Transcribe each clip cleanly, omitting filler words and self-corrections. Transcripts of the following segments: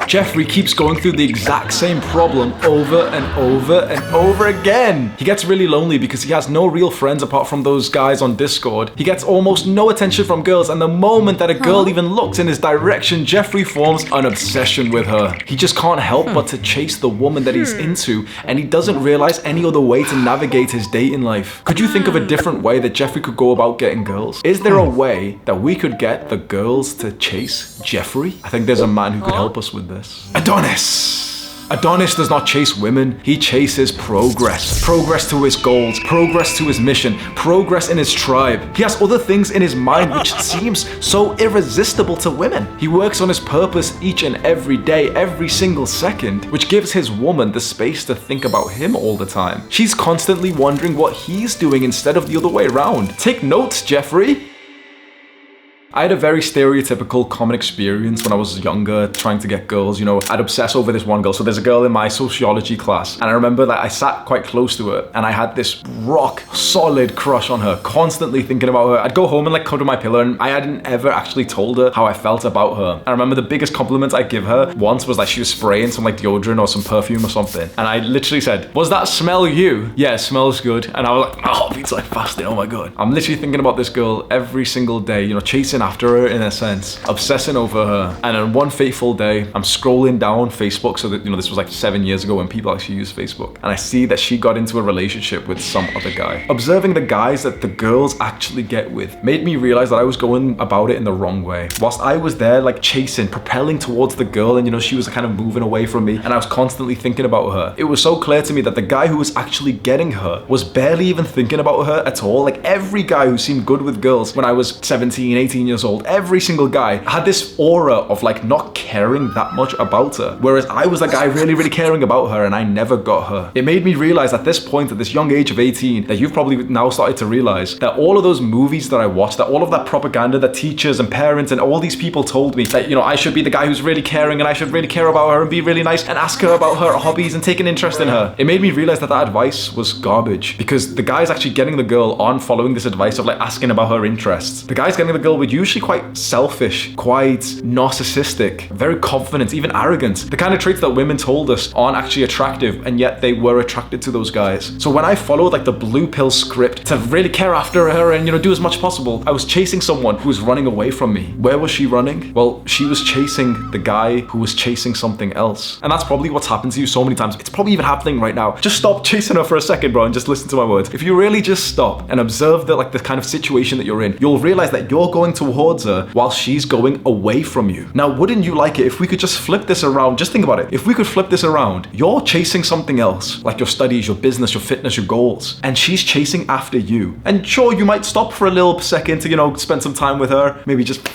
Jeffrey keeps going through the exact same problem over and over and over again. He gets really lonely because he has no real friends apart from those guys on Discord. He gets almost no attention from girls, and the moment that a girl even looks in his direction, Jeffrey forms an obsession with her. He just can't help but to chase the woman that he's into, and he doesn't realize any other way to navigate his dating life. Could you think of a different way that Jeffrey could go about getting girls? Is there a way that we could get the girls to chase Jeffrey? I think there's a man who could help us with this. Adonis! Adonis does not chase women, he chases progress. Progress to his goals, progress to his mission, progress in his tribe. He has other things in his mind which seems so irresistible to women. He works on his purpose each and every day, every single second, which gives his woman the space to think about him all the time. She's constantly wondering what he's doing instead of the other way around. Take notes, Jeffrey. I had a very stereotypical common experience when I was younger trying to get girls. You know, I'd obsess over this one girl. So there's a girl in my sociology class, and I remember that I sat quite close to her and I had this rock solid crush on her, constantly thinking about her. I'd go home and like cuddle my pillow, and I hadn't ever actually told her how I felt about her. I remember the biggest compliment I'd give her once was like she was spraying some like deodorant or some perfume or something, and I literally said, "Was that smell you?" "Yeah, it smells good." And I was like, my heartbeat's like fasting, oh my god. I'm literally thinking about this girl every single day, you know, chasing after her in a sense, obsessing over her. And on one fateful day, I'm scrolling down Facebook, so that, you know, this was like 7 years ago when people actually used Facebook, and I see that she got into a relationship with some other guy. Observing the guys that the girls actually get with made me realize that I was going about it in the wrong way. Whilst I was there like chasing, propelling towards the girl, and you know, she was kind of moving away from me, and I was constantly thinking about her, it was so clear to me that the guy who was actually getting her was barely even thinking about her at all. Like every guy who seemed good with girls when I was 17, 18 years old, every single guy had this aura of like not caring that much about her, whereas I was the guy really caring about her, and I never got her. It made me realize at this point, at this young age of 18, that you've probably now started to realize that all of those movies that I watched, that all of that propaganda that teachers and parents and all these people told me, that, you know, I should be the guy who's really caring and I should really care about her and be really nice and ask her about her hobbies and take an interest in her. It made me realize that that advice was garbage, because the guys actually getting the girl on following this advice of like asking about her interests, the guys getting the girl were usually quite selfish, quite narcissistic, very confident, even arrogant. The kind of traits that women told us aren't actually attractive, and yet they were attracted to those guys. So when I followed like the blue pill script to really care after her and, you know, do as much possible, I was chasing someone who was running away from me. Where was she running? Well, she was chasing the guy who was chasing something else. And that's probably what's happened to you so many times. It's probably even happening right now. Just stop chasing her for a second, bro, and just listen to my words. If you really just stop and observe the kind of situation that you're in, you'll realize that you're going towards her while she's going away from you. Now, wouldn't you like it if we could just flip this around? Just think about it. If we could flip this around, you're chasing something else, like your studies, your business, your fitness, your goals, and she's chasing after you. And sure, you might stop for a little second to, you know, spend some time with her, maybe just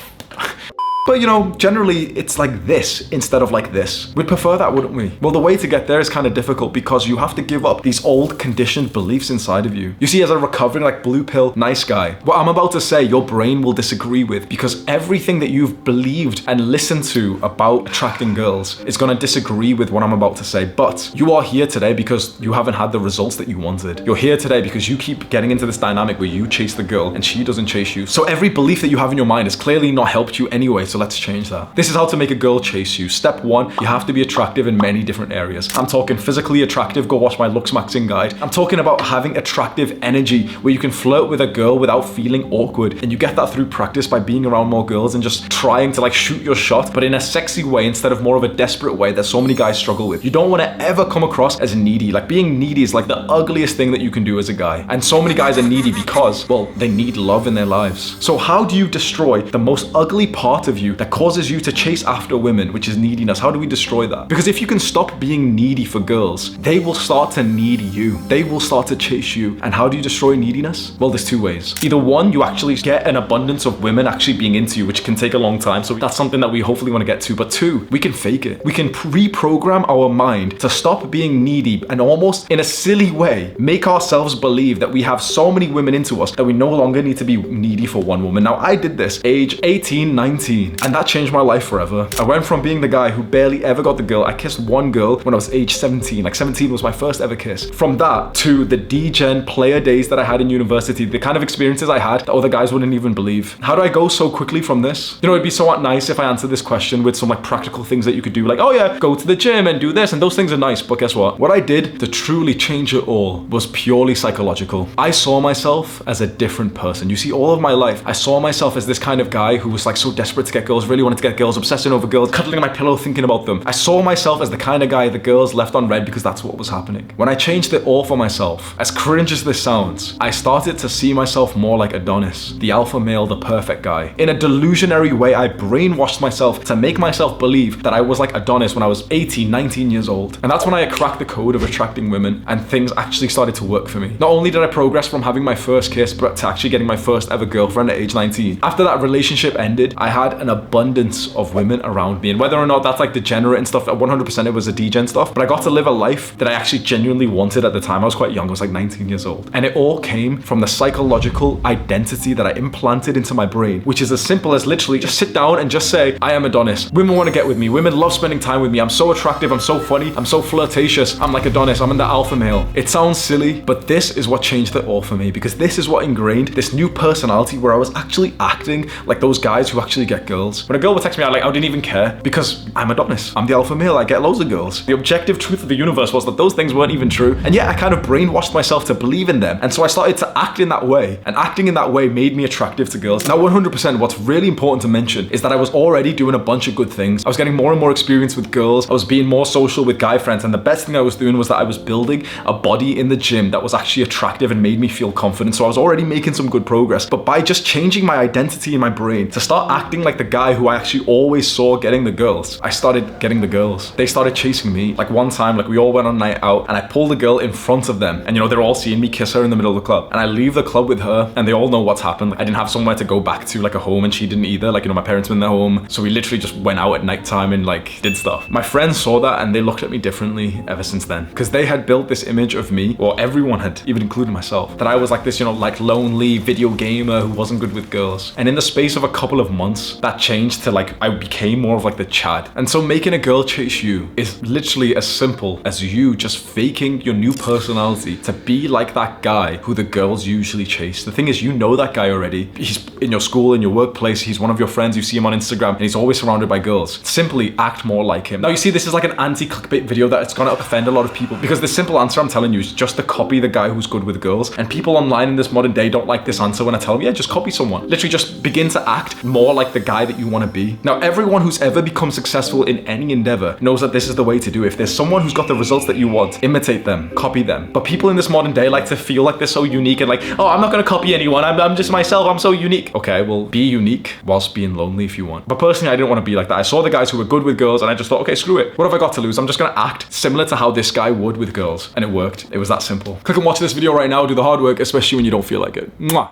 but you know, generally it's like this instead of like this. We'd prefer that, wouldn't we? Well, the way to get there is kind of difficult because you have to give up these old conditioned beliefs inside of you. You see, as a recovering like blue pill nice guy, what I'm about to say your brain will disagree with, because everything that you've believed and listened to about attracting girls is going to disagree with what I'm about to say. But you are here today because you haven't had the results that you wanted. You're here today because you keep getting into this dynamic where you chase the girl and she doesn't chase you. So every belief that you have in your mind has clearly not helped you anyway. So let's change that. This is how to make a girl chase you. Step 1, you have to be attractive in many different areas. I'm talking physically attractive, go watch my looks maxing guide. I'm talking about having attractive energy where you can flirt with a girl without feeling awkward. And you get that through practice by being around more girls and just trying to like shoot your shot, but in a sexy way instead of more of a desperate way that so many guys struggle with. You don't want to ever come across as needy. Like being needy is like the ugliest thing that you can do as a guy. And so many guys are needy because, well, they need love in their lives. So how do you destroy the most ugly part of you that causes you to chase after women, which is neediness? How do we destroy that? Because if you can stop being needy for girls, they will start to need you. They will start to chase you. And how do you destroy neediness? Well, there's 2 ways. Either 1, you actually get an abundance of women actually being into you, which can take a long time. So that's something that we hopefully want to get to. But 2, we can fake it. We can reprogram our mind to stop being needy and almost in a silly way, make ourselves believe that we have so many women into us that we no longer need to be needy for one woman. Now, I did this age 18, 19. 18. And that changed my life forever. I went from being the guy who barely ever got the girl. I kissed one girl when I was age 17. Like 17 was my first ever kiss. From that to the D-Gen player days that I had in university, the kind of experiences I had that other guys wouldn't even believe. How do I go so quickly from this? You know, it'd be so nice if I answered this question with some like practical things that you could do. Like, oh yeah, go to the gym and do this. And those things are nice. But guess what? What I did to truly change it all was purely psychological. I saw myself as a different person. You see, all of my life, I saw myself as this kind of guy who was like so desperate to get girls, really wanted to get girls, obsessing over girls, cuddling on my pillow, thinking about them. I saw myself as the kind of guy the girls left on red because that's what was happening. When I changed it all for myself, as cringe as this sounds, I started to see myself more like Adonis, the alpha male, the perfect guy. In a delusionary way, I brainwashed myself to make myself believe that I was like Adonis when I was 18, 19 years old. And that's when I cracked the code of attracting women and things actually started to work for me. Not only did I progress from having my first kiss, but to actually getting my first ever girlfriend at age 19. After that relationship ended, I had an abundance of women around me. And whether or not that's like degenerate and stuff, 100% it was a D-Gen stuff, but I got to live a life that I actually genuinely wanted at the time. I was quite young, I was like 19 years old. And it all came from the psychological identity that I implanted into my brain, which is as simple as literally just sit down and just say, I am Adonis. Women want to get with me. Women love spending time with me. I'm so attractive. I'm so funny. I'm so flirtatious. I'm like Adonis. I'm in the alpha male. It sounds silly, but this is what changed it all for me, because this is what ingrained this new personality where I was actually acting like those guys who actually get girls. When a girl would text me, I didn't even care because I'm Adonis. I'm the alpha male. I get loads of girls. The objective truth of the universe was that those things weren't even true. And yet I kind of brainwashed myself to believe in them. And so I started to act in that way. And acting in that way made me attractive to girls. Now 100%, what's really important to mention is that I was already doing a bunch of good things. I was getting more and more experience with girls. I was being more social with guy friends. And the best thing I was doing was that I was building a body in the gym that was actually attractive and made me feel confident. So I was already making some good progress. But by just changing my identity in my brain to start acting like the guy who I actually always saw getting the girls, I started getting the girls. They started chasing me. Like one time, we all went on a night out and I pulled a girl in front of them. And they're all seeing me kiss her in the middle of the club. And I leave the club with her and they all know what's happened. I didn't have somewhere to go back to, like a home, and she didn't either. My parents were in their home. So we literally just went out at nighttime and did stuff. My friends saw that and they looked at me differently ever since then. Because they had built this image of me, or everyone had, even including myself, that I was like this, lonely video gamer who wasn't good with girls. And in the space of a couple of months, that changed to I became more of the Chad. And so making a girl chase you is literally as simple as you just faking your new personality to be like that guy who the girls usually chase. The thing is, that guy already. He's in your school, in your workplace, he's one of your friends, you see him on Instagram, and he's always surrounded by girls. Simply act more like him. Now you see, this is like an anti-clickbait video that it's gonna offend a lot of people, because the simple answer I'm telling you is just to copy the guy who's good with girls. And people online in this modern day don't like this answer when I tell them, yeah, just copy someone. Literally just begin to act more like the guy that you want to be. Now, everyone who's ever become successful in any endeavor knows that this is the way to do it. If there's someone who's got the results that you want, imitate them, copy them. But people in this modern day like to feel like they're so unique and oh, I'm not gonna copy anyone. I'm just myself. I'm so unique. Okay, well, be unique whilst being lonely if you want. But personally, I didn't want to be like that. I saw the guys who were good with girls and I just thought, okay, screw it. What have I got to lose? I'm just gonna act similar to how this guy would with girls. And it worked. It was that simple. Click and watch this video right now. Do the hard work, especially when you don't feel like it. Mwah.